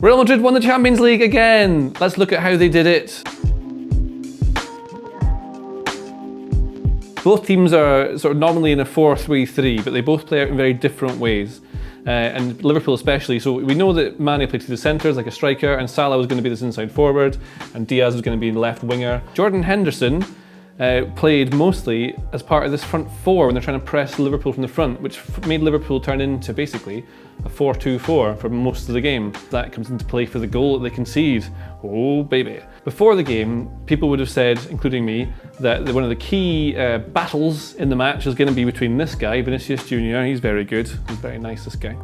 Real Madrid won the Champions League again! Let's look at how they did it. Both teams are sort of nominally in a 4-3-3, but they both play out in very different ways. And Liverpool especially, so we know that Mane played to the centres like a striker, and Salah was going to be this inside forward, and Diaz was going to be the left winger. Jordan Henderson played mostly as part of this front four when they're trying to press Liverpool from the front, which made Liverpool turn into basically a 4-2-4 for most of the game. That comes into play for the goal that they concede. Oh baby. Before the game, people would have said, including me, that one of the key battles in the match is going to be between this guy, Vinicius Jr. He's very good, he's very nice, this guy.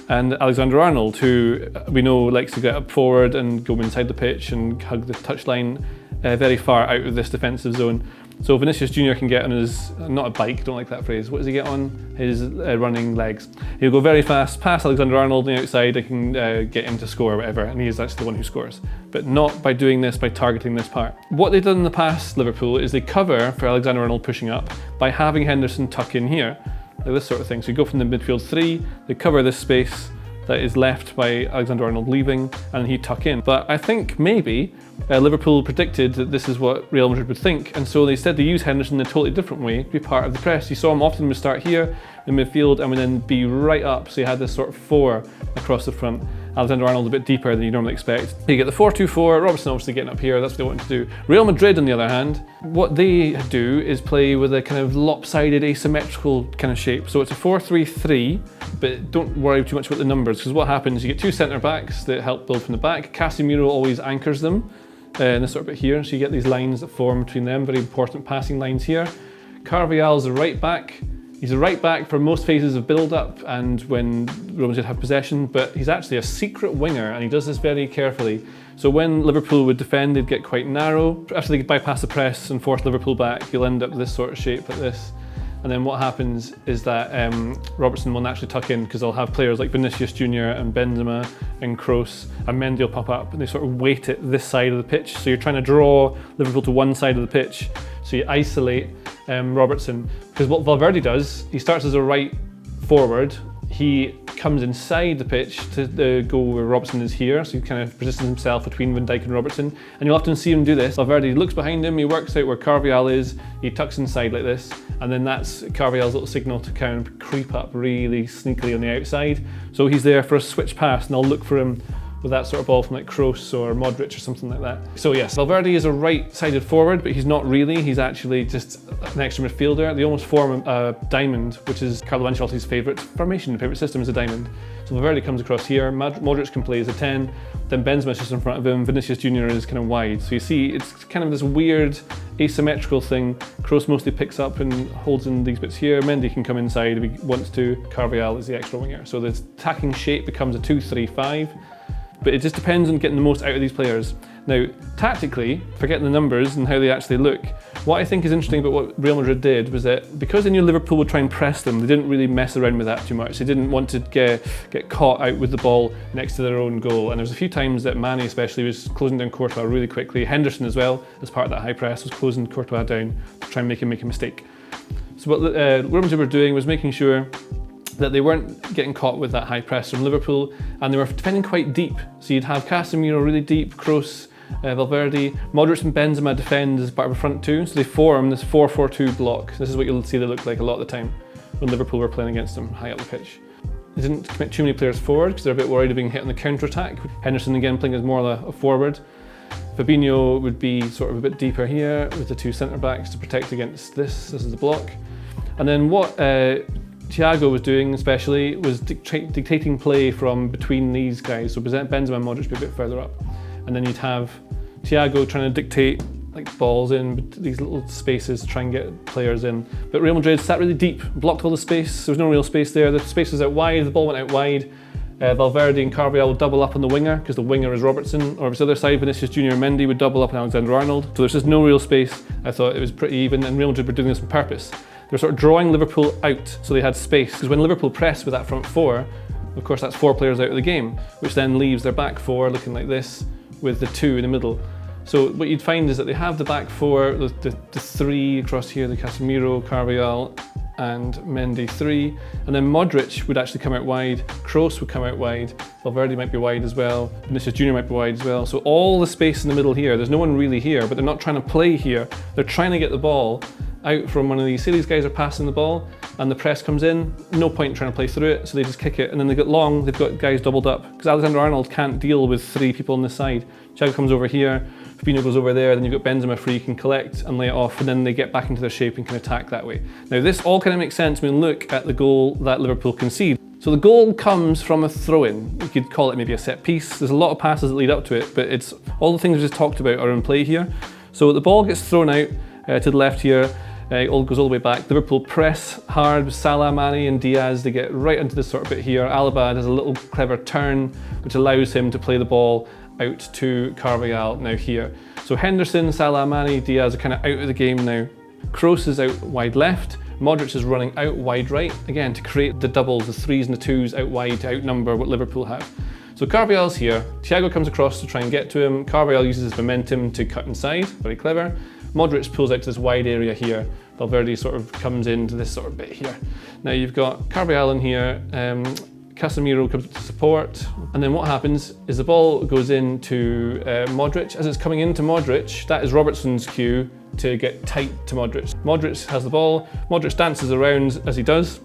And Alexander-Arnold, who we know likes to get up forward and go inside the pitch and hug the touchline very far out of this defensive zone. So Vinicius Jr. can get on his, not a bike, don't like that phrase, what does he get on? His running legs. He'll go very fast past Alexander-Arnold on the outside and can get him to score or whatever, and he is actually the one who scores. But not by doing this, by targeting this part. What they've done in the past, Liverpool, is they cover for Alexander-Arnold pushing up by having Henderson tuck in here, like this sort of thing. So you go from the midfield three, they cover this space that is left by Alexander-Arnold leaving, and he tuck in. But I think maybe Liverpool predicted that this is what Real Madrid would think, and so they said they use Henderson in a totally different way to be part of the press. You saw him often would start here in midfield and would then be right up, so you had this sort of four across the front. Alexander-Arnold a bit deeper than you normally expect. You get the 4-2-4, Robertson obviously getting up here, that's what they want to do. Real Madrid, on the other hand, what they do is play with a kind of lopsided, asymmetrical kind of shape. So it's a 4-3-3, but don't worry too much about the numbers, because what happens, you get two centre-backs that help build from the back. Casemiro always anchors them in this sort of bit here, so you get these lines that form between them, very important passing lines here. Carvalhal's a right back. He's a right back for most phases of build-up and when Real Madrid have possession, but he's actually a secret winger, and he does this very carefully. So when Liverpool would defend, they'd get quite narrow. After they bypass the press and force Liverpool back, you'll end up with this sort of shape like this. And then what happens is that Robertson will naturally tuck in, because they'll have players like Vinicius Jr. and Benzema and Kroos, and Mendy will pop up, and they sort of weight it this side of the pitch. So you're trying to draw Liverpool to one side of the pitch. So you isolate Robertson, because what Valverde does, he starts as a right forward, he comes inside the pitch to go where Robertson is here, so he kind of positions himself between Van Dijk and Robertson, and you'll often see him do this. Valverde looks behind him, he works out where Carvalhal is, he tucks inside like this, and then that's Carvalhal's little signal to kind of creep up really sneakily on the outside. So he's there for a switch pass, and I'll look for him with that sort of ball from like Kroos or Modric or something like that. So yes, Valverde is a right-sided forward, but he's not really, he's actually just an extra midfielder. They almost form a diamond, which is Carlo Ancelotti's favourite formation, favourite system is a diamond. So Valverde comes across here, Modric can play as a 10, then Benzema's just in front of him, Vinicius Jr. is kind of wide. So you see, it's kind of this weird asymmetrical thing. Kroos mostly picks up and holds in these bits here. Mendy can come inside if he wants to. Carvalhal is the extra winger. So the attacking shape becomes a 2-3-5. But it just depends on getting the most out of these players. Now, tactically, forgetting the numbers and how they actually look, what I think is interesting about what Real Madrid did was that because they knew Liverpool would try and press them, they didn't really mess around with that too much. They didn't want to get caught out with the ball next to their own goal. And there was a few times that Mane especially was closing down Courtois really quickly. Henderson as well, as part of that high press, was closing Courtois down to try and make him make a mistake. So what Real Madrid were doing was making sure that they weren't getting caught with that high press from Liverpool, and they were defending quite deep. So you'd have Casemiro really deep, Kroos, Valverde, Modric and Benzema defend as part of a front two, so they form this 4-4-2 block. This is what you'll see they look like a lot of the time when Liverpool were playing against them high up the pitch. They didn't commit too many players forward because they're a bit worried of being hit on the counter-attack. Henderson again playing as more of a forward. Fabinho would be sort of a bit deeper here with the two centre-backs to protect against this. This is the block. And then what Thiago was doing especially was dictating play from between these guys. So Benzema and Modric be a bit further up. And then you'd have Thiago trying to dictate like balls in these little spaces to try and get players in. But Real Madrid sat really deep, blocked all the space. There was no real space there. The space was out wide, the ball went out wide. Valverde and Carvalhal would double up on the winger because the winger is Robertson, or if it's the other side, Vinicius Jr. and Mendy would double up on Alexander-Arnold. So there's just no real space. I thought it was pretty even, and Real Madrid were doing this on purpose. They're sort of drawing Liverpool out so they had space, because when Liverpool press with that front four, of course that's four players out of the game, which then leaves their back four looking like this with the two in the middle. So what you'd find is that they have the back four, the three across here, the Casemiro, Carvalhal, and Mendy 3. And then Modric would actually come out wide, Kroos would come out wide, Valverde might be wide as well, Vinicius Jr. might be wide as well. So all the space in the middle here, there's no one really here, but they're not trying to play here. They're trying to get the ball out from one of these. Say these guys are passing the ball and the press comes in, no point trying to play through it, so they just kick it, and then they get long, they've got guys doubled up, because Alexander-Arnold can't deal with 3 people on this side. Thiago comes over here, Fabinho goes over there, then you've got Benzema free, you can collect and lay it off, and then they get back into their shape and can attack that way. Now this all kind of makes sense when we look at the goal that Liverpool concede. So the goal comes from a throw-in. You could call it maybe a set piece. There's a lot of passes that lead up to it, but it's all the things we just talked about are in play here. So the ball gets thrown out to the left here, all goes all the way back. Liverpool press hard with Salah, Mane and Diaz. They get right into this sort of bit here. Alaba does a little clever turn, which allows him to play the ball out to Carvajal now here. So Henderson, Salah, Mane, Diaz are kind of out of the game now. Kroos is out wide left. Modric is running out wide right, again to create the doubles, the 3s and the 2s out wide to outnumber what Liverpool have. So Carvajal's here. Thiago comes across to try and get to him. Carvajal uses his momentum to cut inside, very clever. Modric pulls out to this wide area here. Valverde sort of comes into this sort of bit here. Now you've got Carvajal in here, Casemiro comes to support, and then what happens is the ball goes into Modric. As it's coming into Modric, that is Robertson's cue to get tight to Modric. Modric has the ball, Modric dances around as he does,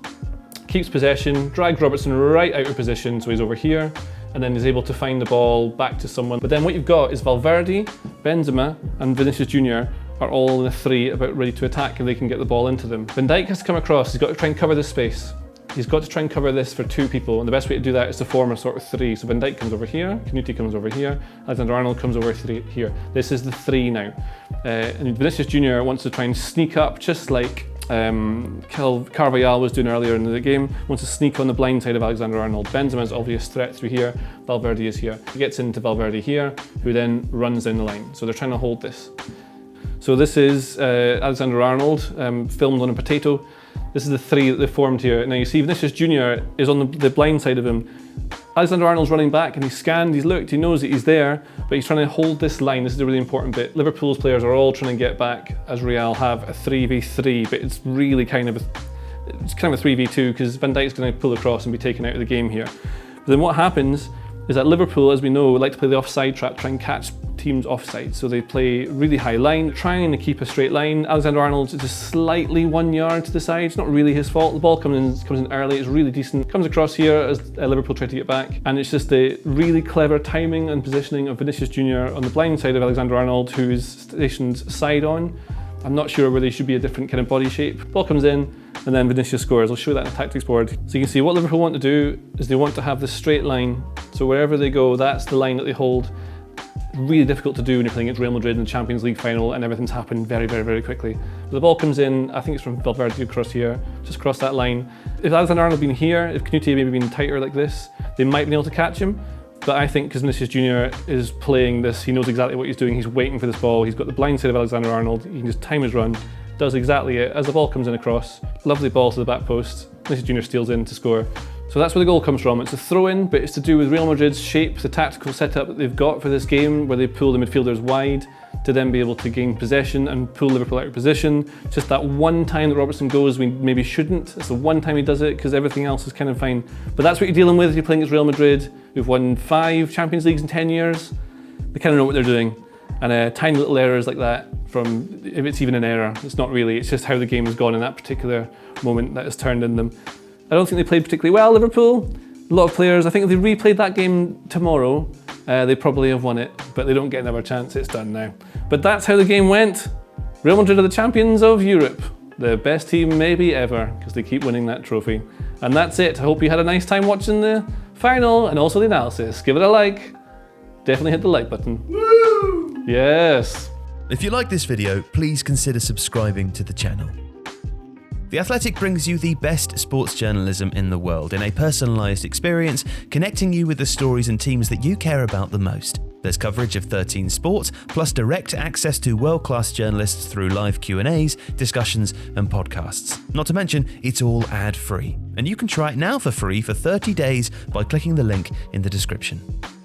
keeps possession, drags Robertson right out of position, so he's over here, and then is able to find the ball back to someone. But then what you've got is Valverde, Benzema, and Vinicius Jr. are all in a 3 about ready to attack if they can get the ball into them. Van Dijk has to come across, he's got to try and cover this space. He's got to try and cover this for 2 people, and the best way to do that is to form a sort of 3. So Van Dijk comes over here, Canute comes over here, Alexander-Arnold comes over here. This is the 3 now. And Vinicius Jr. wants to try and sneak up, just like Carvajal was doing earlier in the game, wants to sneak on the blind side of Alexander-Arnold. Benzema's obvious threat through here, Valverde is here. He gets into Valverde here, who then runs down the line. So they're trying to hold this. So this is Alexander-Arnold, filmed on a potato. This is the 3 that they formed here. Now you see Vinicius Jr. is on the blind side of him. Alexander-Arnold's running back and he's scanned, he's looked, he knows that he's there, but he's trying to hold this line. This is a really important bit. Liverpool's players are all trying to get back, as Real have, a 3v3, but it's really kind of a 3v2 because Van Dijk's going to pull across and be taken out of the game here. But then what happens is that Liverpool, as we know, like to play the offside trap, try and catch teams offside. So they play really high line, trying to keep a straight line. Alexander-Arnold is just slightly 1 yard to the side. It's not really his fault. The ball comes in early, it's really decent. Comes across here as Liverpool try to get back. And it's just the really clever timing and positioning of Vinicius Jr. on the blind side of Alexander-Arnold, who is stationed side on. I'm not sure whether he should be a different kind of body shape. Ball comes in, and then Vinicius scores. I'll show that in the tactics board. So you can see what Liverpool want to do is they want to have this straight line. So wherever they go, that's the line that they hold. Really difficult to do when you're playing against Real Madrid in the Champions League final and everything's happened very, very, very quickly. But the ball comes in, I think it's from Valverde across here, just across that line. If Alexander-Arnold had been here, if Canute had maybe been tighter like this, they might have been able to catch him. But I think because Vinicius Jr. is playing this, he knows exactly what he's doing. He's waiting for this ball. He's got the blind side of Alexander-Arnold. He can just time his run, does exactly it. As the ball comes in across, lovely ball to the back post. Vinicius Jr. steals in to score. So that's where the goal comes from. It's a throw-in, but it's to do with Real Madrid's shape, the tactical setup that they've got for this game, where they pull the midfielders wide to then be able to gain possession and pull Liverpool out of position. Just that one time that Robertson goes, we maybe shouldn't. It's the one time he does it, because everything else is kind of fine. But that's what you're dealing with if you're playing against Real Madrid, who've won 5 Champions Leagues in 10 years. They kind of know what they're doing. And tiny little errors like that, from if it's even an error, it's not really, it's just how the game has gone in that particular moment that has turned in them. I don't think they played particularly well, Liverpool. A lot of players, I think if they replayed that game tomorrow, they probably have won it, but they don't get another chance, it's done now. But that's how the game went. Real Madrid are the champions of Europe. The best team maybe ever, because they keep winning that trophy. And that's it. I hope you had a nice time watching the final and also the analysis. Give it a like. Definitely hit the like button. Woo! Yes. If you like this video, please consider subscribing to the channel. The Athletic brings you the best sports journalism in the world in a personalised experience, connecting you with the stories and teams that you care about the most. There's coverage of 13 sports, plus direct access to world-class journalists through live Q&As, discussions and podcasts. Not to mention, it's all ad-free. And you can try it now for free for 30 days by clicking the link in the description.